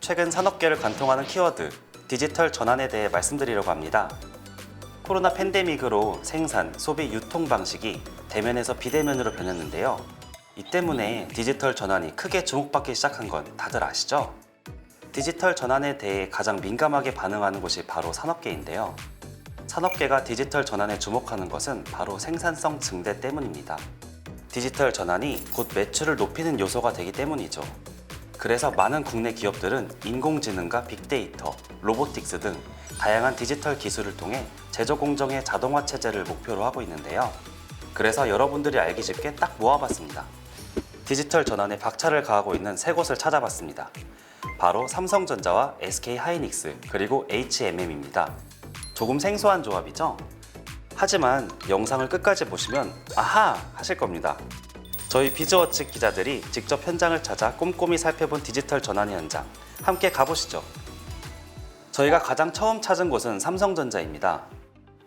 최근 산업계를 관통하는 키워드, 디지털 전환에 대해 말씀드리려고 합니다. 코로나 팬데믹으로 생산, 소비, 유통 방식이 대면에서 비대면으로 변했는데요. 이 때문에 디지털 전환이 크게 주목받기 시작한 건 다들 아시죠? 디지털 전환에 대해 가장 민감하게 반응하는 곳이 바로 산업계인데요. 산업계가 디지털 전환에 주목하는 것은 바로 생산성 증대 때문입니다. 디지털 전환이 곧 매출을 높이는 요소가 되기 때문이죠. 그래서 많은 국내 기업들은 인공지능과 빅데이터, 로보틱스 등 다양한 디지털 기술을 통해 제조 공정의 자동화 체제를 목표로 하고 있는데요. 그래서 여러분들이 알기 쉽게 딱 모아봤습니다. 디지털 전환에 박차를 가하고 있는 세 곳을 찾아봤습니다. 바로 삼성전자와 SK하이닉스 그리고 HMM입니다. 조금 생소한 조합이죠? 하지만 영상을 끝까지 보시면 아하! 하실 겁니다. 저희 비즈워치 기자들이 직접 현장을 찾아 꼼꼼히 살펴본 디지털 전환의 현장, 함께 가보시죠. 저희가 가장 처음 찾은 곳은 삼성전자입니다.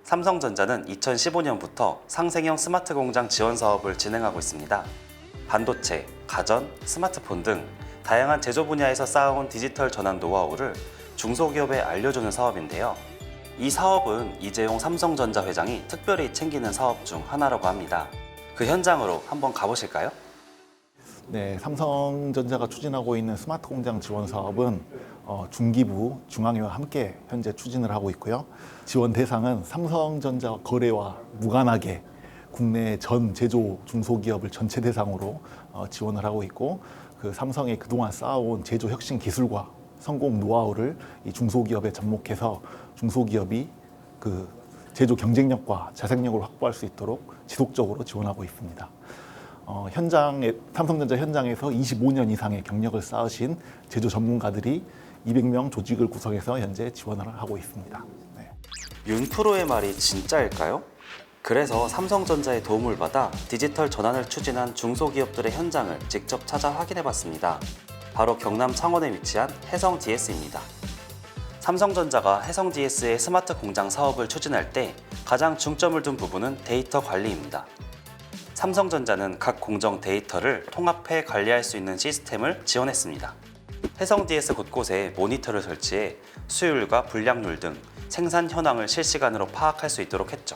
삼성전자는 2015년부터 상생형 스마트 공장 지원 사업을 진행하고 있습니다. 반도체, 가전, 스마트폰 등 다양한 제조 분야에서 쌓아온 디지털 전환 노하우를 중소기업에 알려주는 사업인데요. 이 사업은 이재용 삼성전자 회장이 특별히 챙기는 사업 중 하나라고 합니다. 그 현장으로 한번 가보실까요? 네, 삼성전자가 추진하고 있는 스마트 공장 지원 사업은 중기부, 중앙회와 함께 현재 추진을 하고 있고요. 지원 대상은 삼성전자 거래와 무관하게 국내 전 제조 중소기업을 전체 대상으로 지원을 하고 있고, 그 삼성이 그동안 쌓아온 제조 혁신 기술과 성공 노하우를 이 중소기업에 접목해서 중소기업이 그 제조 경쟁력과 자생력을 확보할 수 있도록 지속적으로 지원하고 있습니다. 삼성전자 현장에서 25년 이상의 경력을 쌓으신 제조 전문가들이 200명 조직을 구성해서 현재 지원을 하고 있습니다. 네. 윤 프로의 말이 진짜일까요? 그래서 삼성전자의 도움을 받아 디지털 전환을 추진한 중소기업들의 현장을 직접 찾아 확인해봤습니다. 바로 경남 창원에 위치한 해성DS입니다. 삼성전자가 해성DS의 스마트 공장 사업을 추진할 때 가장 중점을 둔 부분은 데이터 관리입니다. 삼성전자는 각 공정 데이터를 통합해 관리할 수 있는 시스템을 지원했습니다. 해성DS 곳곳에 모니터를 설치해 수율과 불량률 등 생산 현황을 실시간으로 파악할 수 있도록 했죠.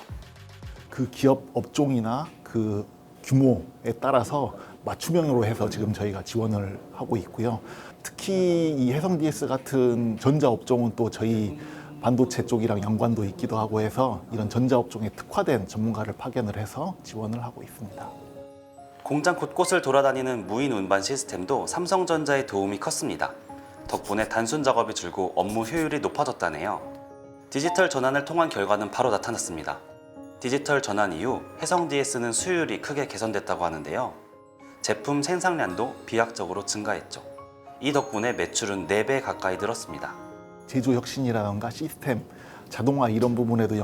그 기업 업종이나 그 규모에 따라서 맞춤형으로 해서 지금 저희가 지원을 하고 있고요. 특히 이 해성DS 같은 전자업종은 또 저희 반도체 쪽이랑 연관도 있기도 하고 해서 이런 전자업종에 특화된 전문가를 파견을 해서 지원을 하고 있습니다. 공장 곳곳을 돌아다니는 무인 운반 시스템도 삼성전자의 도움이 컸습니다. 덕분에 단순 작업이 줄고 업무 효율이 높아졌다네요. 디지털 전환을 통한 결과는 바로 나타났습니다. 디지털 전환 이후 해성DS는 수율이 크게 개선됐다고 하는데요. 제품 생산량도 비약적으로 증가했죠. 이 덕분에 매출은 4배 가까이 늘었습니다. 제조 혁신이라든가 시스템, 자동화 이런 부분에도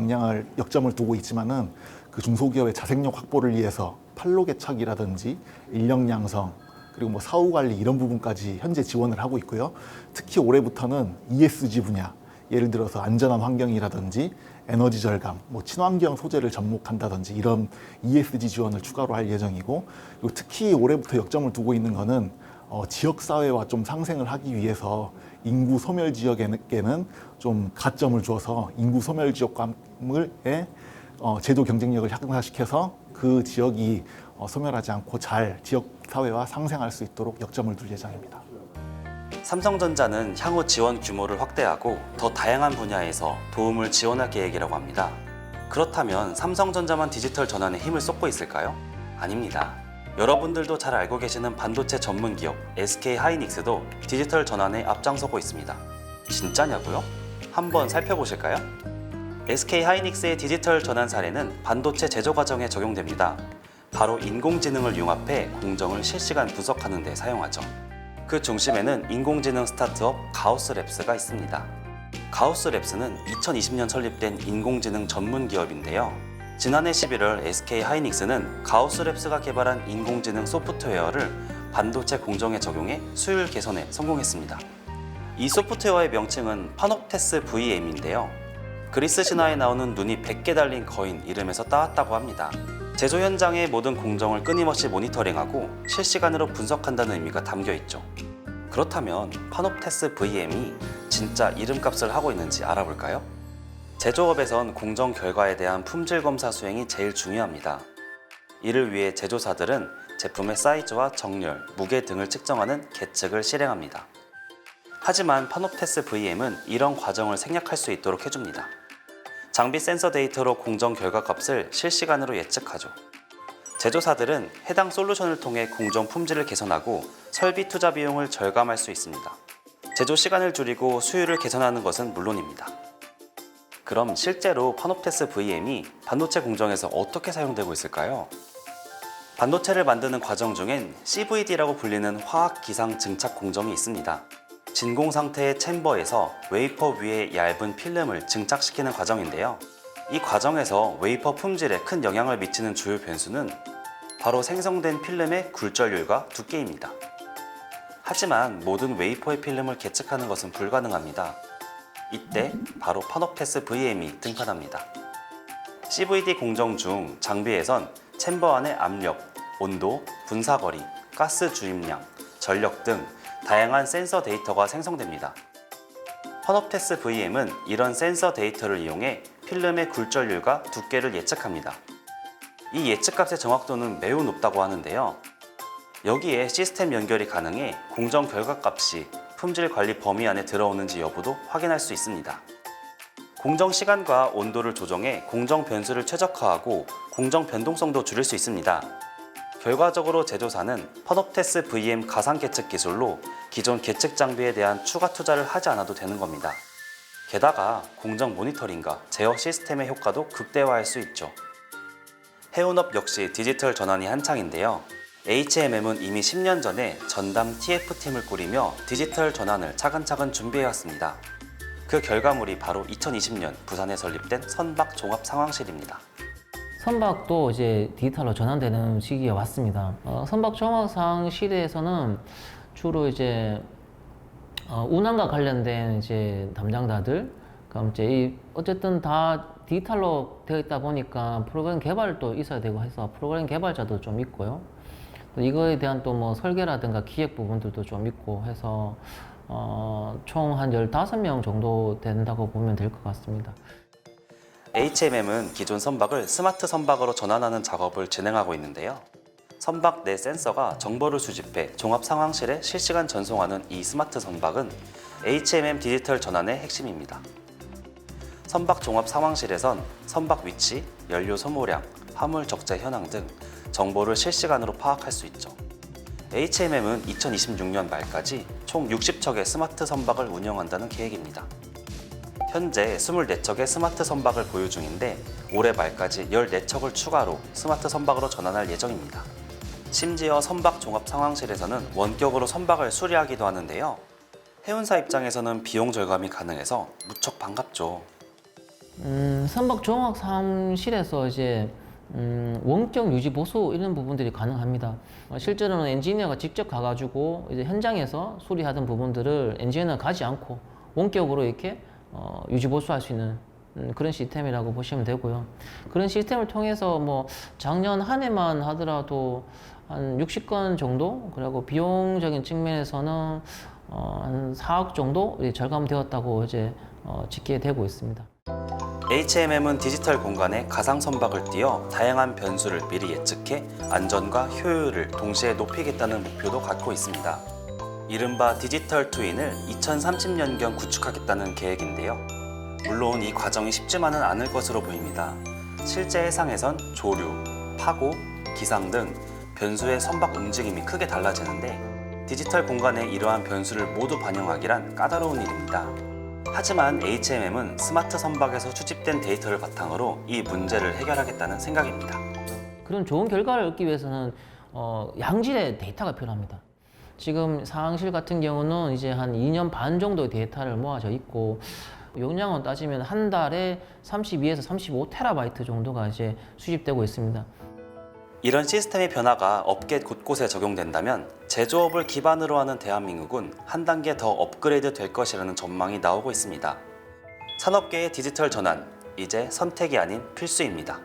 역점을 두고 있지만은 그 중소기업의 자생력 확보를 위해서 판로 개척이라든지 인력 양성, 그리고 사후 관리 이런 부분까지 현재 지원을 하고 있고요. 특히 올해부터는 ESG 분야, 예를 들어서 안전한 환경이라든지 에너지 절감, 친환경 소재를 접목한다든지 이런 ESG 지원을 추가로 할 예정이고, 그리고 특히 올해부터 역점을 두고 있는 것은 지역사회와 좀 상생을 하기 위해서 인구 소멸 지역에는 좀 가점을 주어서 인구 소멸 지역의 제조 경쟁력을 향상시켜서 그 지역이 소멸하지 않고 잘 지역사회와 상생할 수 있도록 역점을 둘 예정입니다. 삼성전자는 향후 지원 규모를 확대하고 더 다양한 분야에서 도움을 지원할 계획이라고 합니다. 그렇다면 삼성전자만 디지털 전환에 힘을 쏟고 있을까요? 아닙니다. 여러분들도 잘 알고 계시는 반도체 전문 기업 SK하이닉스도 디지털 전환에 앞장서고 있습니다. 진짜냐고요? 한번 살펴보실까요? SK하이닉스의 디지털 전환 사례는 반도체 제조 과정에 적용됩니다. 바로 인공지능을 융합해 공정을 실시간 분석하는 데 사용하죠. 그 중심에는 인공지능 스타트업 가우스랩스가 있습니다. 가우스랩스는 2020년 설립된 인공지능 전문 기업인데요. 지난해 11월 SK하이닉스는 가우스랩스가 개발한 인공지능 소프트웨어를 반도체 공정에 적용해 수율 개선에 성공했습니다. 이 소프트웨어의 명칭은 파놉테스 VM인데요. 그리스 신화에 나오는 눈이 100개 달린 거인 이름에서 따왔다고 합니다. 제조 현장의 모든 공정을 끊임없이 모니터링하고 실시간으로 분석한다는 의미가 담겨 있죠. 그렇다면 파놉테스 VM이 진짜 이름값을 하고 있는지 알아볼까요? 제조업에선 공정 결과에 대한 품질 검사 수행이 제일 중요합니다. 이를 위해 제조사들은 제품의 사이즈와 정렬, 무게 등을 측정하는 계측을 실행합니다. 하지만 파놉테스 VM은 이런 과정을 생략할 수 있도록 해줍니다. 장비 센서 데이터로 공정 결과값을 실시간으로 예측하죠. 제조사들은 해당 솔루션을 통해 공정 품질을 개선하고 설비 투자 비용을 절감할 수 있습니다. 제조 시간을 줄이고 수율을 개선하는 것은 물론입니다. 그럼 실제로 파놉테스 VM이 반도체 공정에서 어떻게 사용되고 있을까요? 반도체를 만드는 과정 중엔 CVD라고 불리는 화학 기상 증착 공정이 있습니다. 진공 상태의 챔버에서 웨이퍼 위에 얇은 필름을 증착시키는 과정인데요. 이 과정에서 웨이퍼 품질에 큰 영향을 미치는 주요 변수는 바로 생성된 필름의 굴절률과 두께입니다. 하지만 모든 웨이퍼의 필름을 계측하는 것은 불가능합니다. 이때 바로 파놉테스 VM이 등판합니다. CVD 공정 중 장비에선 챔버 안의 압력, 온도, 분사거리, 가스 주입량, 전력 등 다양한 센서 데이터가 생성됩니다. 파놉테스 VM은 이런 센서 데이터를 이용해 필름의 굴절률과 두께를 예측합니다. 이 예측값의 정확도는 매우 높다고 하는데요. 여기에 시스템 연결이 가능해 공정 결과값이 품질 관리 범위 안에 들어오는지 여부도 확인할 수 있습니다. 공정 시간과 온도를 조정해 공정 변수를 최적화하고 공정 변동성도 줄일 수 있습니다. 결과적으로 제조사는 파놉테스 VM 가상 계측 기술로 기존 계측 장비에 대한 추가 투자를 하지 않아도 되는 겁니다. 게다가 공정 모니터링과 제어 시스템의 효과도 극대화할 수 있죠. 해운업 역시 디지털 전환이 한창인데요. HMM은 이미 10년 전에 전담 TF팀을 꾸리며 디지털 전환을 차근차근 준비해왔습니다. 그 결과물이 바로 2020년 부산에 설립된 선박 종합 상황실입니다. 선박도 이제 디지털로 전환되는 시기가 왔습니다. 선박 종합 상황실에서는 주로 이제 운항과 관련된 이제 담당자들, 그럼 이제 어쨌든 다 디지털로 되어 있다 보니까 프로그램 개발도 있어야 되고 해서 프로그램 개발자도 좀 있고요. 또 이거에 대한 또 뭐 설계라든가 기획 부분들도 좀 있고 해서 총 한 15명 정도 된다고 보면 될 것 같습니다. HMM은 기존 선박을 스마트 선박으로 전환하는 작업을 진행하고 있는데요. 선박 내 센서가 정보를 수집해 종합 상황실에 실시간 전송하는 이 스마트 선박은 HMM 디지털 전환의 핵심입니다. 선박 종합 상황실에선 선박 위치, 연료 소모량, 화물 적재 현황 등 정보를 실시간으로 파악할 수 있죠. HMM은 2026년 말까지 총 60척의 스마트 선박을 운영한다는 계획입니다. 현재 24척의 스마트 선박을 보유 중인데 올해 말까지 14척을 추가로 스마트 선박으로 전환할 예정입니다. 심지어 선박 종합 상황실에서는 원격으로 선박을 수리하기도 하는데요. 해운사 입장에서는 비용 절감이 가능해서 무척 반갑죠. 선박 종합 상황실에서 이제 원격 유지 보수 이런 부분들이 가능합니다. 실제로는 엔지니어가 직접 가가지고 이제 현장에서 수리하던 부분들을 엔지니어가 가지 않고 원격으로 이렇게 유지 보수할 수 있는 그런 시스템이라고 보시면 되고요. 그런 시스템을 통해서 뭐 작년 한 해만 하더라도 한 60건 정도, 그리고 비용적인 측면에서는 한 4억 정도 절감되었다고 이제 짓게 되고 있습니다. HMM은 디지털 공간에 가상 선박을 띄워 다양한 변수를 미리 예측해 안전과 효율을 동시에 높이겠다는 목표도 갖고 있습니다. 이른바 디지털 트윈을 2030년경 구축하겠다는 계획인데요. 물론 이 과정이 쉽지만은 않을 것으로 보입니다. 실제 해상에선 조류, 파고, 기상 등 변수의 선박 움직임이 크게 달라지는데 디지털 공간에 이러한 변수를 모두 반영하기란 까다로운 일입니다. 하지만 HMM은 스마트 선박에서 수집된 데이터를 바탕으로 이 문제를 해결하겠다는 생각입니다. 그런 좋은 결과를 얻기 위해서는 양질의 데이터가 필요합니다. 지금 상황실 같은 경우는 이제 한 2년 반 정도의 데이터를 모아져 있고 용량은 따지면 한 달에 32에서 35테라바이트 정도가 이제 수집되고 있습니다. 이런 시스템의 변화가 업계 곳곳에 적용된다면 제조업을 기반으로 하는 대한민국은 한 단계 더 업그레이드 될 것이라는 전망이 나오고 있습니다. 산업계의 디지털 전환, 이제 선택이 아닌 필수입니다.